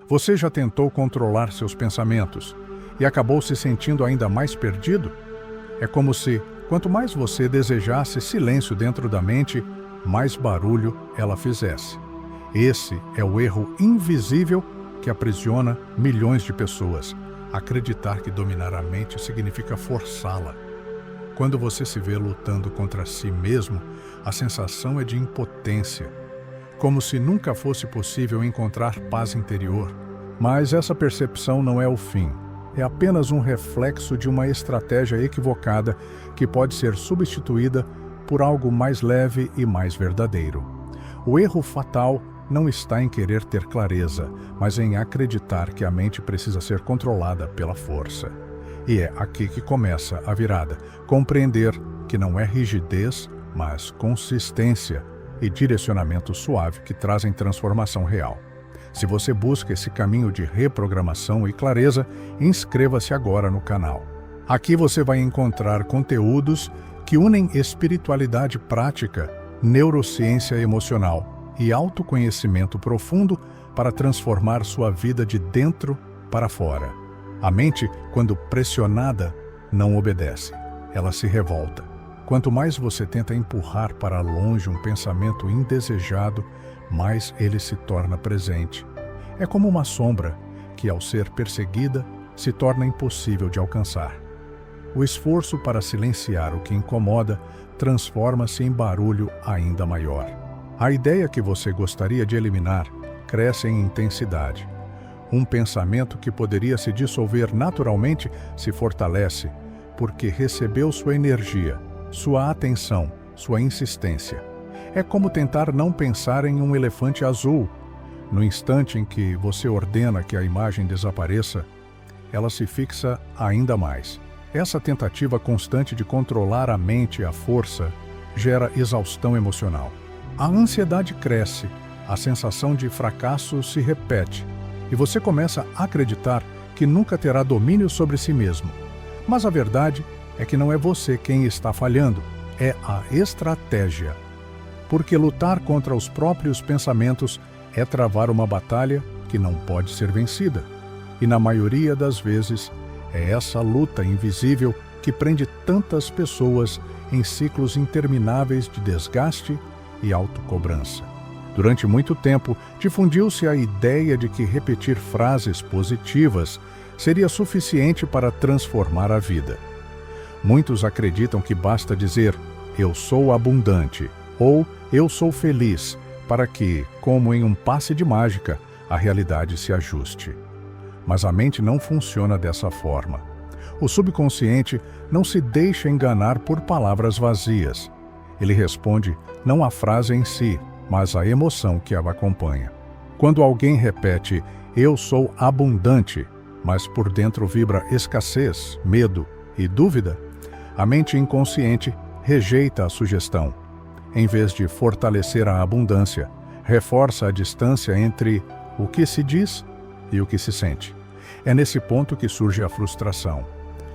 Você já tentou controlar seus pensamentos e acabou se sentindo ainda mais perdido? É como se, quanto mais você desejasse silêncio dentro da mente, mais barulho ela fizesse. Esse é o erro invisível que aprisiona milhões de pessoas. Acreditar que dominar a mente significa forçá-la. Quando você se vê lutando contra si mesmo, a sensação é de impotência, como se nunca fosse possível encontrar paz interior. Mas essa percepção não é o fim. É apenas um reflexo de uma estratégia equivocada que pode ser substituída por algo mais leve e mais verdadeiro. O erro fatal não está em querer ter clareza, mas em acreditar que a mente precisa ser controlada pela força. E é aqui que começa a virada. Compreender que não é rigidez, mas consistência e direcionamento suave que trazem transformação real. Se você busca esse caminho de reprogramação e clareza, inscreva-se agora no canal. Aqui você vai encontrar conteúdos que unem espiritualidade prática, neurociência emocional e autoconhecimento profundo para transformar sua vida de dentro para fora. A mente, quando pressionada, não obedece. Ela se revolta. Quanto mais você tenta empurrar para longe um pensamento indesejado, mais ele se torna presente. É como uma sombra que, ao ser perseguida, se torna impossível de alcançar. O esforço para silenciar o que incomoda transforma-se em barulho ainda maior. A ideia que você gostaria de eliminar cresce em intensidade. Um pensamento que poderia se dissolver naturalmente se fortalece, porque recebeu sua energia, sua atenção, sua insistência. É como tentar não pensar em um elefante azul. No instante em que você ordena que a imagem desapareça, ela se fixa ainda mais. Essa tentativa constante de controlar a mente e a força gera exaustão emocional. A ansiedade cresce, a sensação de fracasso se repete, e você começa a acreditar que nunca terá domínio sobre si mesmo. Mas a verdade é que não é você quem está falhando, é a estratégia. Porque lutar contra os próprios pensamentos é travar uma batalha que não pode ser vencida. E na maioria das vezes, é essa luta invisível que prende tantas pessoas em ciclos intermináveis de desgaste e autocobrança. Durante muito tempo, difundiu-se a ideia de que repetir frases positivas seria suficiente para transformar a vida. Muitos acreditam que basta dizer "eu sou abundante" ou "eu sou feliz" para que, como em um passe de mágica, a realidade se ajuste. Mas a mente não funciona dessa forma. O subconsciente não se deixa enganar por palavras vazias. Ele responde não à frase em si, mas à emoção que a acompanha. Quando alguém repete "eu sou abundante", mas por dentro vibra escassez, medo e dúvida, a mente inconsciente rejeita a sugestão. Em vez de fortalecer a abundância, reforça a distância entre o que se diz e o que se sente. É nesse ponto que surge a frustração.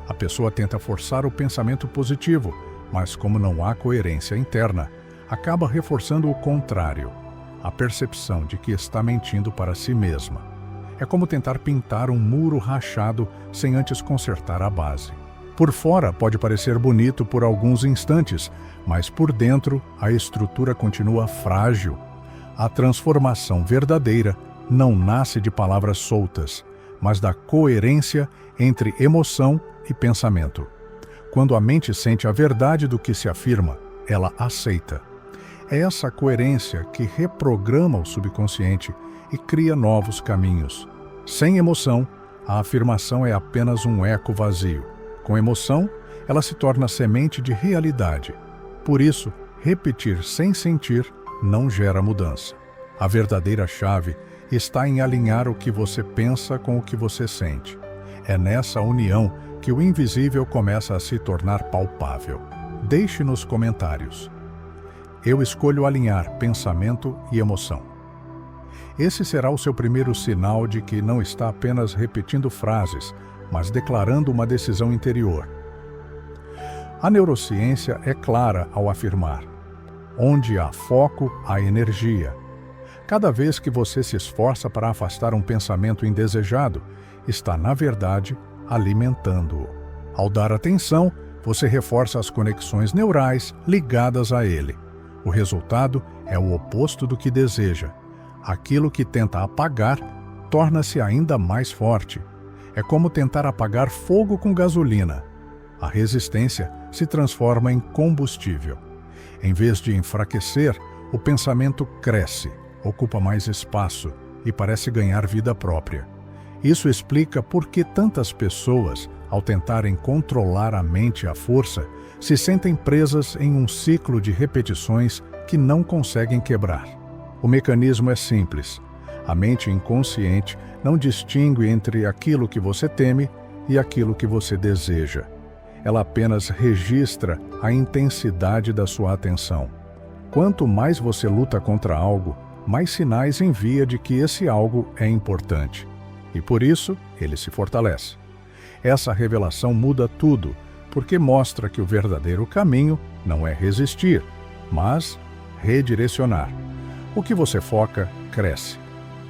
A pessoa tenta forçar o pensamento positivo, mas como não há coerência interna, acaba reforçando o contrário, a percepção de que está mentindo para si mesma. É como tentar pintar um muro rachado sem antes consertar a base. Por fora pode parecer bonito por alguns instantes, mas por dentro a estrutura continua frágil. A transformação verdadeira não nasce de palavras soltas, mas da coerência entre emoção e pensamento. Quando a mente sente a verdade do que se afirma, ela aceita. É essa coerência que reprograma o subconsciente e cria novos caminhos. Sem emoção, a afirmação é apenas um eco vazio. Com emoção, ela se torna semente de realidade. Por isso, repetir sem sentir não gera mudança. A verdadeira chave está em alinhar o que você pensa com o que você sente. É nessa união que o invisível começa a se tornar palpável. Deixe nos comentários. Eu escolho alinhar pensamento e emoção. Esse será o seu primeiro sinal de que não está apenas repetindo frases, mas declarando uma decisão interior. A neurociência é clara ao afirmar: onde há foco, há energia. Cada vez que você se esforça para afastar um pensamento indesejado, está, na verdade, alimentando-o. Ao dar atenção, você reforça as conexões neurais ligadas a ele. O resultado é o oposto do que deseja. Aquilo que tenta apagar torna-se ainda mais forte. É como tentar apagar fogo com gasolina. A resistência se transforma em combustível. Em vez de enfraquecer, o pensamento cresce, ocupa mais espaço e parece ganhar vida própria. Isso explica por que tantas pessoas, ao tentarem controlar a mente à força, se sentem presas em um ciclo de repetições que não conseguem quebrar. O mecanismo é simples. A mente inconsciente não distingue entre aquilo que você teme e aquilo que você deseja. Ela apenas registra a intensidade da sua atenção. Quanto mais você luta contra algo, mais sinais envia de que esse algo é importante. E por isso, ele se fortalece. Essa revelação muda tudo, porque mostra que o verdadeiro caminho não é resistir, mas redirecionar. O que você foca, cresce.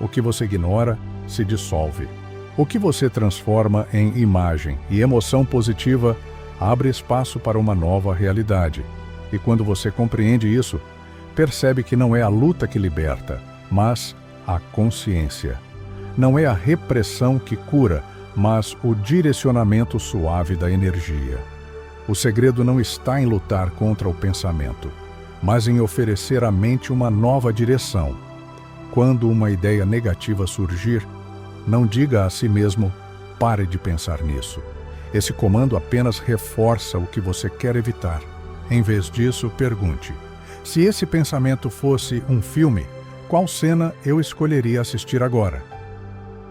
O que você ignora, se dissolve. O que você transforma em imagem e emoção positiva, abre espaço para uma nova realidade. E quando você compreende isso, percebe que não é a luta que liberta, mas a consciência. Não é a repressão que cura, mas o direcionamento suave da energia. O segredo não está em lutar contra o pensamento, mas em oferecer à mente uma nova direção. Quando uma ideia negativa surgir, não diga a si mesmo, pare de pensar nisso. Esse comando apenas reforça o que você quer evitar. Em vez disso, pergunte, se esse pensamento fosse um filme, qual cena eu escolheria assistir agora?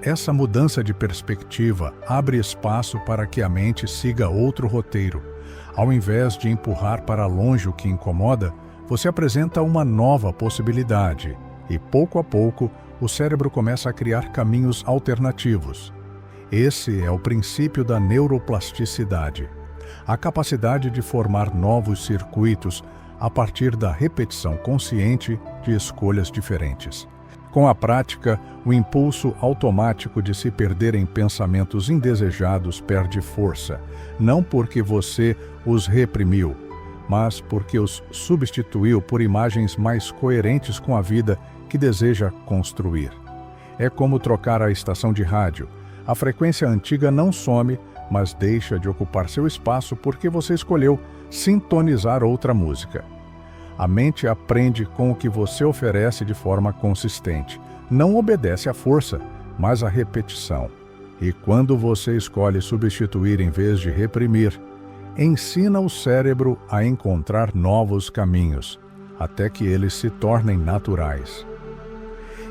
Essa mudança de perspectiva abre espaço para que a mente siga outro roteiro. Ao invés de empurrar para longe o que incomoda, você apresenta uma nova possibilidade e, pouco a pouco, o cérebro começa a criar caminhos alternativos. Esse é o princípio da neuroplasticidade, a capacidade de formar novos circuitos a partir da repetição consciente de escolhas diferentes. Com a prática, o impulso automático de se perder em pensamentos indesejados perde força, não porque você os reprimiu, mas porque os substituiu por imagens mais coerentes com a vida que deseja construir. É como trocar a estação de rádio. A frequência antiga não some, mas deixa de ocupar seu espaço porque você escolheu sintonizar outra música. A mente aprende com o que você oferece de forma consistente. Não obedece à força, mas à repetição. E quando você escolhe substituir em vez de reprimir, ensina o cérebro a encontrar novos caminhos, até que eles se tornem naturais.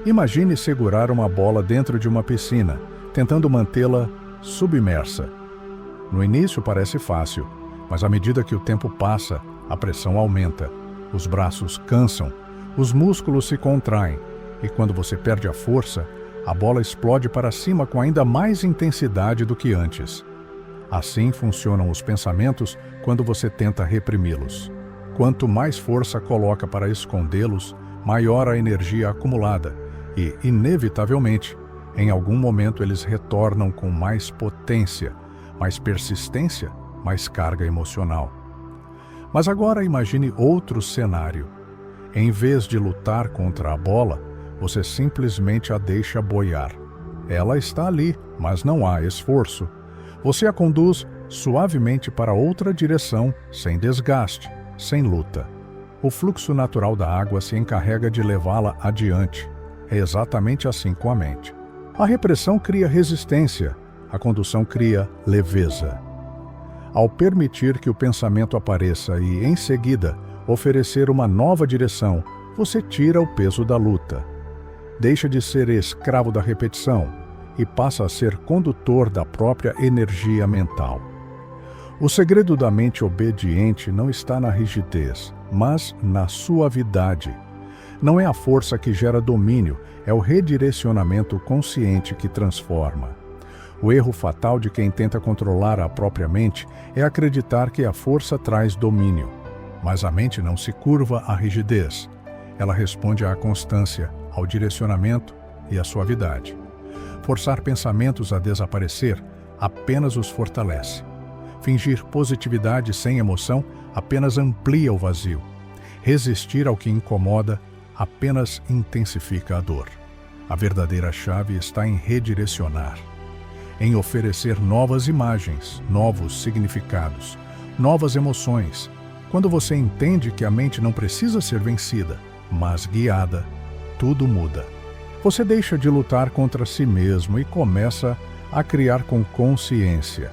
Imagine segurar uma bola dentro de uma piscina, tentando mantê-la submersa. No início parece fácil, mas à medida que o tempo passa, a pressão aumenta. Os braços cansam, os músculos se contraem, e quando você perde a força, a bola explode para cima com ainda mais intensidade do que antes. Assim funcionam os pensamentos quando você tenta reprimi-los. Quanto mais força coloca para escondê-los, maior a energia acumulada e, inevitavelmente, em algum momento eles retornam com mais potência, mais persistência, mais carga emocional. Mas agora imagine outro cenário. Em vez de lutar contra a bola, você simplesmente a deixa boiar. Ela está ali, mas não há esforço. Você a conduz suavemente para outra direção, sem desgaste, sem luta. O fluxo natural da água se encarrega de levá-la adiante. É exatamente assim com a mente. A repressão cria resistência, a condução cria leveza. Ao permitir que o pensamento apareça e, em seguida, oferecer uma nova direção, você tira o peso da luta. Deixa de ser escravo da repetição e passa a ser condutor da própria energia mental. O segredo da mente obediente não está na rigidez, mas na suavidade. Não é a força que gera domínio, é o redirecionamento consciente que transforma. O erro fatal de quem tenta controlar a própria mente é acreditar que a força traz domínio. Mas a mente não se curva à rigidez. Ela responde à constância, ao direcionamento e à suavidade. Forçar pensamentos a desaparecer apenas os fortalece. Fingir positividade sem emoção apenas amplia o vazio. Resistir ao que incomoda apenas intensifica a dor. A verdadeira chave está em redirecionar, em oferecer novas imagens, novos significados, novas emoções. Quando você entende que a mente não precisa ser vencida, mas guiada, tudo muda. Você deixa de lutar contra si mesmo e começa a criar com consciência.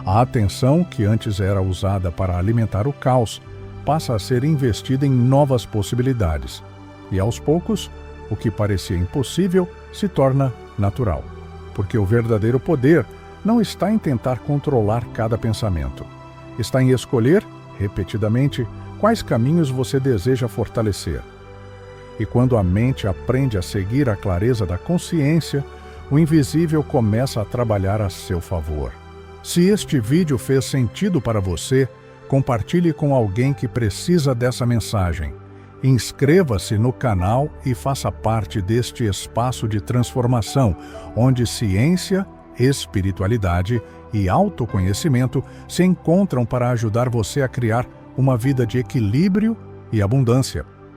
A atenção, que antes era usada para alimentar o caos, passa a ser investida em novas possibilidades. E aos poucos, o que parecia impossível se torna natural. Porque o verdadeiro poder não está em tentar controlar cada pensamento. Está em escolher, repetidamente, quais caminhos você deseja fortalecer. E quando a mente aprende a seguir a clareza da consciência, o invisível começa a trabalhar a seu favor. Se este vídeo fez sentido para você, compartilhe com alguém que precisa dessa mensagem. Inscreva-se no canal e faça parte deste espaço de transformação, onde ciência, espiritualidade e autoconhecimento se encontram para ajudar você a criar uma vida de equilíbrio e abundância.